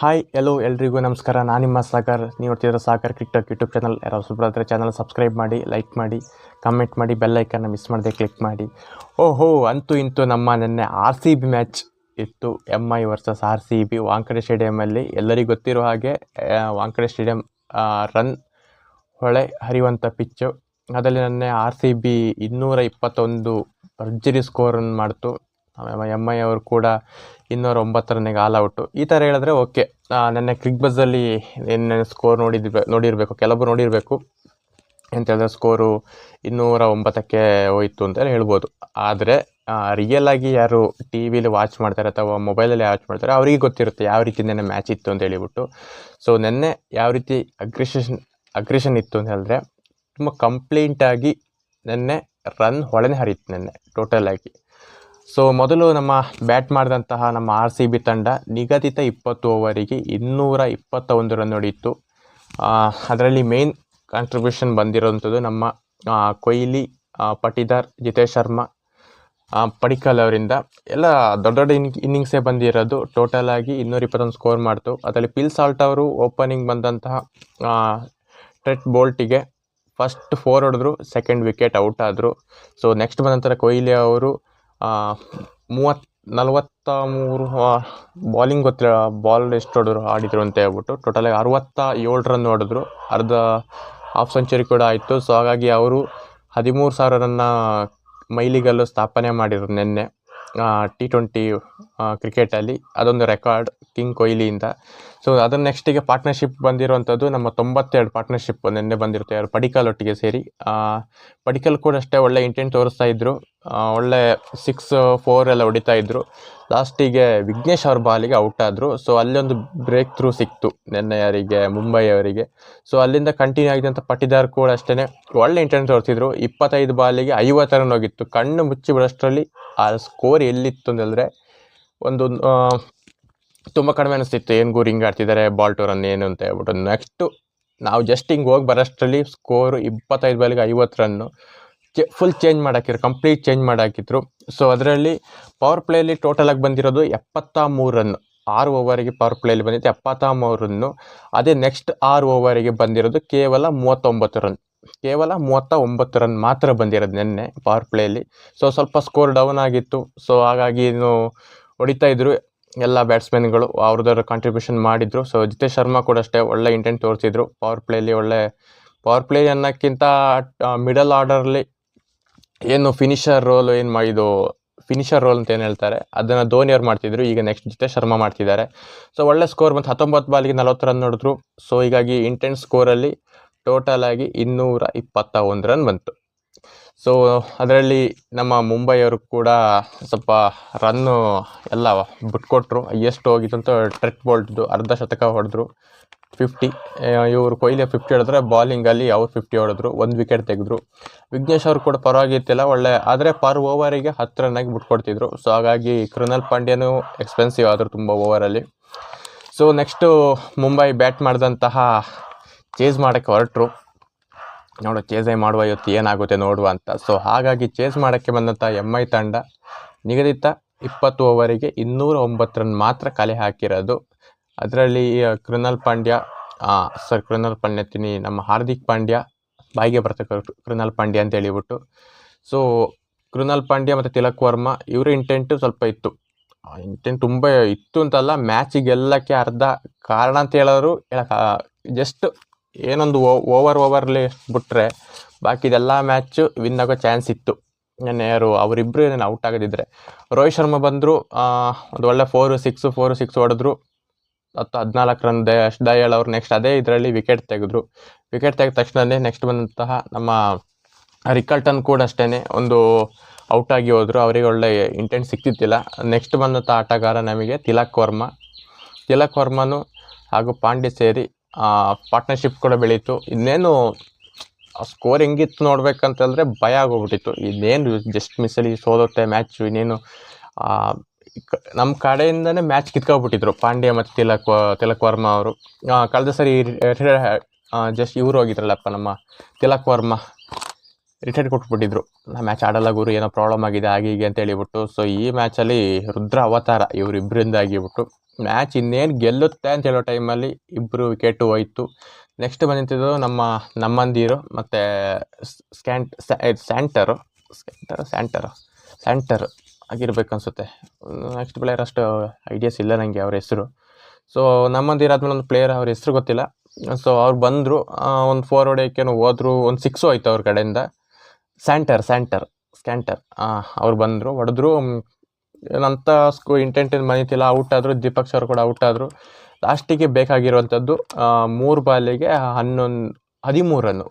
Hi ಎಲ್ಲೋ ಎಲ್ರಿಗೂ ನಮಸ್ಕಾರ. ನಾನು ನಿಮ್ಮ ಸಾಗರ್. ನೀವು ನೋಡ್ತಿರೋ ಸಾಗರ್ ಕ್ರಿಕೆಟ್ ಯೂಟ್ಯೂಬ್ ಚಾನಲ್. ಯಾರು ಸುಬ್ರಾದ್ರೆ ಚಾನಲ್ ಸಬ್ಸ್ಕ್ರೈಬ್ ಮಾಡಿ, ಲೈಕ್ ಮಾಡಿ, ಕಮೆಂಟ್ ಮಾಡಿ, ಬೆಲ್ ಐಕನ್ನ ಮಿಸ್ ಮಾಡದೆ ಕ್ಲಿಕ್ ಮಾಡಿ. ಓಹೋ, ಅಂತೂ ಇಂತೂ ನಮ್ಮ ನಿನ್ನೆ RCB ಮ್ಯಾಚ್ ಇತ್ತು. MI ವರ್ಸಸ್ RCB ವಾಂಖೇಡೆ ಸ್ಟೇಡಿಯಮಲ್ಲಿ. ಎಲ್ಲರಿಗೂ ಗೊತ್ತಿರೋ ಹಾಗೆ ವಾಂಖೇಡೆ ಸ್ಟೇಡಿಯಂ ರನ್ ಹೊಳೆ ಹರಿಯುವಂಥ ಪಿಚ್ಚು. ಅದರಲ್ಲಿ ನಿನ್ನೆ RCB 221 ಭರ್ಜರಿ ಸ್ಕೋರನ್ನು ಮಾಡ್ತು. MI ಅವರು ಕೂಡ 209 ರನ್ನಿಗೆ ಆಲ್ ಔಟು. ಈ ಥರ ಹೇಳಿದ್ರೆ ಓಕೆ. ನೆನ್ನೆ ಕ್ರಿಕ್ ಬಜ್ಜಲ್ಲಿ ನಿನ್ನೆ ಸ್ಕೋರ್ ನೋಡಿರಬೇಕು, ಕೆಲವರು ನೋಡಿರಬೇಕು. ಅಂತ ಹೇಳಿದ್ರೆ ಸ್ಕೋರು 209ಕ್ಕೆ ಹೋಯಿತು ಅಂತ ಹೇಳ್ಬೋದು. ಆದರೆ ರಿಯಲ್ ಆಗಿ ಯಾರು ಟಿ ವಿಲಿ ವಾಚ್ ಮಾಡ್ತಾರೆ ಅಥವಾ ಮೊಬೈಲಲ್ಲಿ ವಾಚ್ ಮಾಡ್ತಾರೆ ಅವರಿಗೆ ಗೊತ್ತಿರುತ್ತೆ ಯಾವ ರೀತಿ ನೆನ್ನೆ ಮ್ಯಾಚ್ ಇತ್ತು ಅಂತ ಹೇಳಿಬಿಟ್ಟು. ಸೊ ನೆನ್ನೆ ಯಾವ ರೀತಿ ಅಗ್ರೆಷನ್ ಇತ್ತು ಅಂತ ಹೇಳಿದ್ರೆ ತುಂಬ ಕಂಪ್ಲೀಟಾಗಿ ನೆನ್ನೆ ರನ್ ಹೊಳೆನೇ ಹರಿಯಿತು ನೆನ್ನೆ ಟೋಟಲ್ ಆಗಿ. ಸೊ ಮೊದಲು ನಮ್ಮ ಬ್ಯಾಟ್ ಮಾಡಿದಂತಹ ನಮ್ಮ RCB ತಂಡ ನಿಗದಿತ 20 ಓವರಿಗೆ 221 ರನ್ ಹೊಡೆಯಿತು. ಅದರಲ್ಲಿ ಮೇನ್ ಕಾಂಟ್ರಿಬ್ಯೂಷನ್ ಬಂದಿರೋವಂಥದ್ದು ನಮ್ಮ ಕೊಹ್ಲಿ, ಪಟಿದಾರ್, ಜಿತೇಶ್ ಶರ್ಮಾ, ಪಡಿಕ್ಕಲ್ ಅವರಿಂದ ಎಲ್ಲ ದೊಡ್ಡ ದೊಡ್ಡ ಇನ್ನಿಂಗ್ಸೇ ಬಂದಿರೋದು. ಟೋಟಲ್ ಆಗಿ 221 ಸ್ಕೋರ್ ಮಾಡ್ತು. ಅದರಲ್ಲಿ ಫಿಲ್ ಸಾಲ್ಟ್ ಅವರು ಓಪನಿಂಗ್ ಬಂದಂತಹ ಟ್ರೆಂಟ್ ಬೋಲ್ಟಿಗೆ ಫಸ್ಟ್ 4 ಹೊಡೆದ್ರು, ಸೆಕೆಂಡ್ ವಿಕೆಟ್ ಔಟ್ ಆದರು. ಸೊ ನೆಕ್ಸ್ಟ್ ಬಂದಂಥ ಕೊಹ್ಲಿ ಅವರು 43 ಬಾಲಿಂಗ್ ಗೊತ್ತಿಲ್ಲ, ಬಾಲ್ ಎಷ್ಟು ಹೊಡೆದ್ರು ಆಡಿದ್ರು ಅಂತ ಹೇಳ್ಬಿಟ್ಟು ಟೋಟಲಾಗಿ 67 ರನ್ ಹೊಡೆದ್ರು. ಅರ್ಧ ಹಾಫ್ ಸೆಂಚುರಿ ಕೂಡ ಆಯಿತು. ಸೊ ಹಾಗಾಗಿ ಅವರು 13,000 ರನ್ನ ಮೈಲಿಗಲ್ಲು ಸ್ಥಾಪನೆ ಮಾಡಿದ್ರು ನಿನ್ನೆ T20 ಕ್ರಿಕೆಟಲ್ಲಿ. ಅದೊಂದು ರೆಕಾರ್ಡ್ ಕಿಂಗ್ ಕೊಹ್ಲಿಯಿಂದ. ಸೊ ಅದರ ನೆಕ್ಸ್ಟಿಗೆ ಪಾರ್ಟ್ನರ್ಶಿಪ್ ಬಂದಿರುವಂಥದ್ದು ನಮ್ಮ 92 ಪಾರ್ಟ್ನರ್ಶಿಪ್ ನಿನ್ನೆ ಬಂದಿರುತ್ತೆ, ಯಾರು ಪಡಿಕ್ಕಲ್ ಒಟ್ಟಿಗೆ ಸೇರಿ. ಪಡಿಕ್ಕಲ್ ಕೂಡ ಅಷ್ಟೇ ಒಳ್ಳೆ ಇಂಟೆಂಟ್ ತೋರಿಸ್ತಾ ಇದ್ರು, ಒಳ್ಳೆ 6-4 ಎಲ್ಲ ಹೊಡಿತಾ ಇದ್ರು. ಲಾಸ್ಟಿಗೆ ವಿಘ್ನೇಶ್ ಅವ್ರ ಬಾಲಿಗೆ ಔಟ್ ಆದರು. ಸೊ ಅಲ್ಲೊಂದು ಬ್ರೇಕ್ ಥ್ರೂ ಸಿಕ್ತು ನಿನ್ನೆ ಯಾರಿಗೆ, ಮುಂಬೈ ಅವರಿಗೆ. ಸೊ ಅಲ್ಲಿಂದ ಕಂಟಿನ್ಯೂ ಆಗಿದ್ದಂಥ ಪಟಿದಾರ್ ಕೂಡ ಅಷ್ಟೇ ಒಳ್ಳೆ ಇಂಟೆಂಟ್ ತೋರಿಸಿದ್ರು. 25 ಬಾಲಿಗೆ 50 ರನ್ ಹೋಗಿತ್ತು. ಕಣ್ಣು ಮುಚ್ಚಿ ಬಿಡೋಷ್ಟರಲ್ಲಿ ಆ ಸ್ಕೋರ್ ಎಲ್ಲಿತ್ತು ಅಂತಂದರೆ ಒಂದು ತುಂಬ ಕಡಿಮೆ ಅನಿಸ್ತಿತ್ತು. ಏನು ಗೂರು ಹಿಂಗೆ ಆಡ್ತಿದ್ದಾರೆ, ಬಾಲ್ ಟು ರನ್ ಏನು ಅಂತ ಹೇಳ್ಬಿಟ್ಟು. ನೆಕ್ಸ್ಟು ನಾವು ಜಸ್ಟ್ ಹಿಂಗೆ ಹೋಗಿ ಬರೋಷ್ಟರಲ್ಲಿ ಸ್ಕೋರು 25 ಬಾಲಿಗೆ 50 ರನ್ನು ಫುಲ್ ಚೇಂಜ್ ಮಾಡಾಕಿದ್ರು, ಕಂಪ್ಲೀಟ್ ಚೇಂಜ್ ಮಾಡಾಕಿದ್ರು. ಸೊ ಅದರಲ್ಲಿ ಪವರ್ ಪ್ಲೇಯಲ್ಲಿ ಟೋಟಲಾಗಿ ಬಂದಿರೋದು 73 ರನ್ನು. 6 ಓವರಿಗೆ ಪವರ್ ಪ್ಲೇಯಲ್ಲಿ ಬಂದಿತ್ತು 73 ರನ್ನು. ಅದೇ ನೆಕ್ಸ್ಟ್ 6 ಓವರಿಗೆ ಬಂದಿರೋದು ಕೇವಲ 39 ರನ್. ಕೇವಲ 39 ರನ್ ಮಾತ್ರ ಬಂದಿರೋದು ನಿನ್ನೆ ಪವರ್ ಪ್ಲೇಯಲ್ಲಿ. ಸೊ ಸ್ವಲ್ಪ ಸ್ಕೋರ್ ಡೌನ್ ಆಗಿತ್ತು. ಸೊ ಹಾಗಾಗಿ ಹೊಡಿತಾ ಇದ್ರು ಎಲ್ಲ ಬ್ಯಾಟ್ಸ್ಮನ್ಗಳು, ಅವ್ರದ್ದು ಕಾಂಟ್ರಿಬ್ಯೂಷನ್ ಮಾಡಿದರು. ಸೊ ಜಿತೇಶ್ ಶರ್ಮಾ ಕೂಡ ಅಷ್ಟೇ ಒಳ್ಳೆ ಇಂಟೆಂಟ್ ತೋರಿಸಿದ್ರು ಪವರ್ ಪ್ಲೇಯಲ್ಲಿ. ಒಳ್ಳೆ ಪವರ್ ಪ್ಲೇ ಅನ್ನೋಕ್ಕಿಂತ ಮಿಡಲ್ ಆರ್ಡರ್ಲಿ ಏನು ಫಿನಿಷರ್ ರೋಲ್ ಫಿನಿಷರ್ ರೋಲ್ ಅಂತ ಏನು ಹೇಳ್ತಾರೆ ಅದನ್ನು ಧೋನಿಯವ್ರು ಮಾಡ್ತಿದ್ರು. ಈಗ ನೆಕ್ಸ್ಟ್ ಜಿತೇಶ್ ಶರ್ಮಾ ಮಾಡ್ತಿದ್ದಾರೆ. ಸೊ ಒಳ್ಳೆ ಸ್ಕೋರ್ ಬಂತು. 19 ಬಾಲಿಗೆ 40 ರನ್ ಹೊಡೆದ್ರು. ಸೊ ಹೀಗಾಗಿ ಇಂಟೆಂಟ್ ಸ್ಕೋರಲ್ಲಿ ಟೋಟಲ್ ಆಗಿ 221 ರನ್ ಬಂತು. ಸೊ ಅದರಲ್ಲಿ ನಮ್ಮ ಮುಂಬೈಯವರು ಕೂಡ ಸ್ವಲ್ಪ ರನ್ನು ಎಲ್ಲ ಬಿಟ್ಕೊಟ್ರು. ಎಷ್ಟು ಹೋಗಿತ್ತು ಅಂತ ಟ್ರೆಂಟ್ ಬೋಲ್ಟ್ದು ಅರ್ಧ ಶತಕ ಹೊಡೆದ್ರು, 50. ಇವರು ಕೊಹ್ಲಿ 50 ಹೊಡೆದ್ರೆ ಬಾಲಿಂಗಲ್ಲಿ ಅವ್ರು 50 ಹೊಡೆದ್ರು, 1 ವಿಕೆಟ್ ತೆಗೆದ್ರು. ವಿಘ್ನೇಶ್ ಅವರು ಕೂಡ ಪರವಾಗಿತ್ತಿಲ್ಲ, ಒಳ್ಳೆ. ಆದರೆ ಪರ್ ಓವರಿಗೆ 10 ರನ್ನಾಗಿ ಬಿಟ್ಕೊಡ್ತಿದ್ರು. ಸೊ ಹಾಗಾಗಿ ಕೃಣಾಲ್ ಪಾಂಡ್ಯನೂ ಎಕ್ಸ್ಪೆನ್ಸಿವ್ ಆದರು ತುಂಬ ಓವರಲ್ಲಿ. ಸೊ ನೆಕ್ಸ್ಟು ಮುಂಬೈ ಬ್ಯಾಟ್ ಮಾಡಿದಂತಹ ಚೇಸ್ ಮಾಡೋಕ್ಕೆ ಹೊರಟರು. ಚೇಸೇ ಮಾಡುವ ಇವತ್ತು ಏನಾಗುತ್ತೆ ನೋಡುವ ಅಂತ. ಸೊ ಹಾಗಾಗಿ ಚೇಸ್ ಮಾಡೋಕ್ಕೆ ಬಂದಂಥ MI ತಂಡ ನಿಗದಿತ 20 ಓವರಿಗೆ 209 ರನ್ ಮಾತ್ರ ಕಲೆ ಹಾಕಿರೋದು. ಅದರಲ್ಲಿ ಕೃಣಾಲ್ ಪಾಂಡ್ಯ ನಮ್ಮ ಹಾರ್ದಿಕ್ ಪಾಂಡ್ಯ, ಬಾಯಿಗೆ ಬರ್ತಕ್ಕ ಕೃಣಾಲ್ ಪಾಂಡ್ಯ ಅಂತ ಹೇಳಿಬಿಟ್ಟು. ಸೊ ಕೃಣಾಲ್ ಪಾಂಡ್ಯ ಮತ್ತು ತಿಲಕ್ ವರ್ಮಾ ಇವರ ಇಂಟೆಂಟು ಸ್ವಲ್ಪ ಇತ್ತು. ಇಂಟೆಂಟ್ ತುಂಬ ಇತ್ತು ಅಂತಲ್ಲ, ಮ್ಯಾಚ್ ಗೆಲ್ಲಕ್ಕೆ ಅರ್ಧ ಕಾರಣ ಅಂತ ಹೇಳೋರು ಜಸ್ಟ್ ಏನೊಂದು ಓವರ್ಲಿ ಬಿಟ್ಟರೆ ಬಾಕಿದೆಲ್ಲ ಮ್ಯಾಚು ವಿನ್ ಆಗೋ ಚಾನ್ಸ್ ಇತ್ತು. ಯಾರು ಅವರಿಬ್ಬರು ಏನೇನು ಔಟ್ ಆಗೋದಿದ್ರೆ ರೋಹಿತ್ ಶರ್ಮಾ ಬಂದರು, ಒಂದು ಒಳ್ಳೆ 4-6 ಹೊಡೆದ್ರು. 14 ರನ್ ದಯಾಳ್ ಅವರು ನೆಕ್ಸ್ಟ್ ಅದೇ ಇದರಲ್ಲಿ ವಿಕೆಟ್ ತೆಗೆದ್ರು. ವಿಕೆಟ್ ತೆಗೆದ ತಕ್ಷಣವೇ ನೆಕ್ಸ್ಟ್ ಬಂದಂತಹ ನಮ್ಮ ರಿಕಲ್ಟನ್ ಕೂಡ ಅಷ್ಟೇ ಒಂದು ಔಟ್ ಆಗಿ ಹೋದರು. ಅವರಿಗೆ ಒಳ್ಳೆ ಇಂಟೆಂಟ್ ಸಿಗ್ತಿದ್ದಿಲ್ಲ. ನೆಕ್ಸ್ಟ್ ಬಂದಂಥ ಆಟಗಾರ ನಮಗೆ ತಿಲಕ್ ವರ್ಮನು ಹಾಗೂ ಪಾಂಡ್ಯ ಸೇರಿ ಪಾರ್ಟ್ನರ್ಶಿಪ್ ಕೂಡ ಬೆಳೀತು. ಇನ್ನೇನು ಸ್ಕೋರ್ ಹೆಂಗಿತ್ತು ನೋಡ್ಬೇಕಂತಂದರೆ ಭಯ ಆಗೋಗ್ಬಿಟ್ಟಿತ್ತು. ಇನ್ನೇನು ಜಸ್ಟ್ ಮಿಸ್ಸಲ್ಲಿ ಸೋಲುತ್ತೆ ಮ್ಯಾಚು, ಇನ್ನೇನು ನಮ್ಮ ಕಡೆಯಿಂದನೇ ಮ್ಯಾಚ್ ಕಿತ್ಕೊಬಿಟ್ಟಿದ್ರು ಪಾಂಡ್ಯ ಮತ್ತು ತಿಲಕ್ ವರ್ಮಾ ಅವರು. ಕಳೆದ ಸರಿ ಜಸ್ಟ್ ಇವರು ಹೋಗಿದ್ರಲ್ಲಪ್ಪ ನಮ್ಮ ತಿಲಕ್ ವರ್ಮಾ, ರಿಟೈರ್ಡ್ ಕೊಟ್ಬಿಟ್ಟಿದ್ರು. ಮ್ಯಾಚ್ ಆಡಲ್ಲ ಗುರು, ಏನೋ ಪ್ರಾಬ್ಲಮ್ ಆಗಿದೆ ಹಾಗೆ ಹೀಗೆ ಅಂತ ಹೇಳಿಬಿಟ್ಟು. ಸೊ ಈ ಮ್ಯಾಚಲ್ಲಿ ರುದ್ರ ಅವತಾರ ಇವರಿಬ್ಬರಿಂದ ಆಗಿಬಿಟ್ಟು ಮ್ಯಾಚ್ ಇನ್ನೇನು ಗೆಲ್ಲುತ್ತೆ ಅಂತ ಹೇಳೋ ಟೈಮಲ್ಲಿ ಇಬ್ಬರು ವಿಕೆಟು ಹೋಯಿತು. ನೆಕ್ಸ್ಟ್ ಬಂದಿದ್ದು ನಮ್ಮಂದಿರು ಮತ್ತು ಸ್ಯಾಂಟರ್ ಆಗಿರ್ಬೇಕು ಅನಿಸುತ್ತೆ. ನೆಕ್ಸ್ಟ್ ಪ್ಲೇಯರ್ ಅಷ್ಟು ಐಡಿಯಾಸ್ ಇಲ್ಲ ನನಗೆ ಅವ್ರ ಹೆಸರು. ಸೊ ನಮ್ಮಂದಿರು ಆದಮೇಲೆ ಒಂದು ಪ್ಲೇಯರ್ ಅವ್ರ ಹೆಸರು ಗೊತ್ತಿಲ್ಲ. ಸೊ ಅವ್ರು ಬಂದರು, ಒಂದು 4 ಹೊಡೆಯೋಕ್ಕೇನೋ ಹೋದರು, ಒಂದು 6 ಹೋಯ್ತು ಅವ್ರ ಕಡೆಯಿಂದ. ಸ್ಕ್ಯಾಂಟರ್ ಅವ್ರು ಬಂದರು, ಹೊಡೆದ್ರು. ಏನಂತ ಇಂಟೆಂಟಿನ ಮನಿತಿಲ್ಲ, ಔಟ್ ಆದರು. ದೀಪಕ್ ಸರ್ ಕೂಡ ಔಟ್ ಆದರು. ಲಾಸ್ಟಿಗೆ ಬೇಕಾಗಿರುವಂಥದ್ದು 3 ಬಾಲಿಗೆ 13 ರನ್ನು,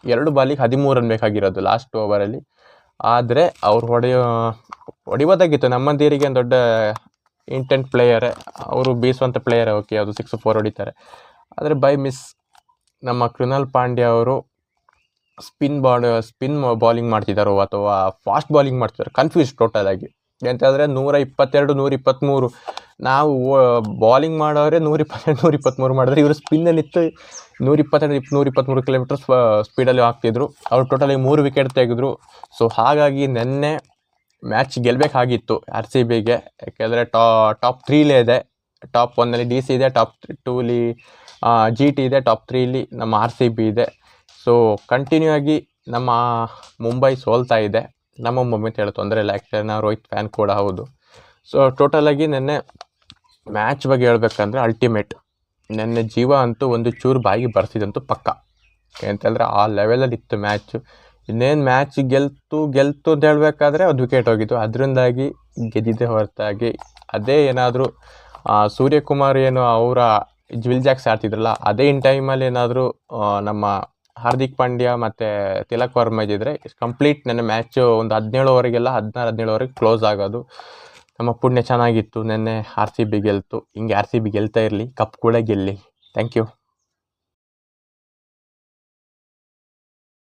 2 ಬಾಲಿಗೆ 13 ರನ್ ಬೇಕಾಗಿರೋದು ಲಾಸ್ಟ್ ಓವರಲ್ಲಿ. ಆದರೆ ಅವ್ರು ಹೊಡಿಬೋದಾಗಿತ್ತು. ನಮ್ಮಂದಿರಿಗೆ ಒಂದು ದೊಡ್ಡ ಇಂಟೆಂಟ್ ಪ್ಲೇಯರೇ, ಅವರು ಬೀಸುವಂಥ ಪ್ಲೇಯರೇ. ಓಕೆ, ಅದು 6-4 ಹೊಡಿತಾರೆ. ಆದರೆ ಬೈ ಮಿಸ್ ನಮ್ಮ ಕೃಣಾಲ್ ಪಾಂಡ್ಯ ಅವರು ಸ್ಪಿನ್ ಬಾಲಿಂಗ್ ಮಾಡ್ತಿದ್ದಾರೋ ಅಥವಾ ಫಾಸ್ಟ್ ಬಾಲಿಂಗ್ ಮಾಡ್ತಿದ್ದಾರೆ, ಕನ್ಫ್ಯೂಸ್ ಟೋಟಲಾಗಿ. ಎಂತಾದರೆ 122, 123. ನಾವು ಬಾಲಿಂಗ್ ಮಾಡೋರೆ 122, 123 ಮಾಡಿದ್ರೆ, ಇವರು ಸ್ಪಿನ್ನಲ್ಲಿತ್ತು 122, 123 ಕಿಲೋಮೀಟರ್ ಸ್ಪೀಡಲ್ಲಿ ಹಾಕ್ತಿದ್ರು. ಅವ್ರು ಟೋಟಲಾಗಿ 3 ವಿಕೆಟ್ ತೆಗೆದ್ರು. ಸೊ ಹಾಗಾಗಿ ನೆನ್ನೆ ಮ್ಯಾಚ್ ಗೆಲ್ಲಬೇಕಾಗಿತ್ತು RCBಗೆ. ಯಾಕೆಂದರೆ ಟಾಪ್ 3ಲೇ ಇದೆ. ಟಾಪ್ 1ನಲ್ಲಿ DC ಇದೆ, ಟಾಪ್ 2ಲಿ GT ಇದೆ, ಟಾಪ್ 3ಲಿ ನಮ್ಮ RCB ಇದೆ. ಸೊ ಕಂಟಿನ್ಯೂ ಆಗಿ ನಮ್ಮ ಮುಂಬೈ ಸೋಲ್ತಾ ಇದೆ. ನಮ್ಮ ಮುಂಬೈ ಅಂತ ಹೇಳೋ ತೊಂದರೆ ಇಲ್ಲ, ಯಾಕೆಂದರೆ ನಾವು ರೋಹಿತ್ ಫ್ಯಾನ್ ಕೂಡ ಹೌದು. ಸೊ ಟೋಟಲಾಗಿ ನೆನ್ನೆ ಮ್ಯಾಚ್ ಬಗ್ಗೆ ಹೇಳ್ಬೇಕಂದ್ರೆ ಅಲ್ಟಿಮೇಟ್. ನೆನ್ನೆ ಜೀವ ಅಂತೂ ಒಂದು ಚೂರು ಬಾಯಿಗೆ ಬರ್ತಿದಂತೂ ಪಕ್ಕ. ಅಂತಂದರೆ ಆ ಲೆವೆಲಲ್ಲಿ ಇತ್ತು ಮ್ಯಾಚು. ಇನ್ನೇನು ಮ್ಯಾಚ್ ಗೆಲ್ತು ಅಂತ ಹೇಳಬೇಕಾದ್ರೆ ಒಂದು ವಿಕೆಟ್ ಹೋಗಿತ್ತು, ಅದರಿಂದಾಗಿ ಗೆದ್ದಿದ್ದೇ ಹೊರತಾಗಿ ಅದೇ ಏನಾದರೂ ಸೂರ್ಯಕುಮಾರ್ ಏನು ಅವರ ವಿಲ್ ಜಾಕ್ಸ್ ಆಡ್ತಿದ್ರಲ್ಲ, ಅದೇ ಇನ್ ಟೈಮಲ್ಲಿ ಏನಾದರೂ ನಮ್ಮ ಹಾರ್ದಿಕ್ ಪಾಂಡ್ಯ ಮತ್ತು ತಿಲಕ್ ವರ್ಮ ಇದ್ದಿದ್ರೆ ಕಂಪ್ಲೀಟ್ ನನ್ನ ಮ್ಯಾಚು ಒಂದು 17 17 ಕ್ಲೋಸ್ ಆಗೋದು. ನಮ್ಮ ಪುಣ್ಯ ಚೆನ್ನಾಗಿತ್ತು, ನೆನ್ನೆ RCB ಗೆಲ್ತು. ಹಿಂಗೆ RCB ಗೆಲ್ತಾ ಇರಲಿ, ಕಪ್ ಕೂಡ ಗೆಲ್ಲಿ. Thank you.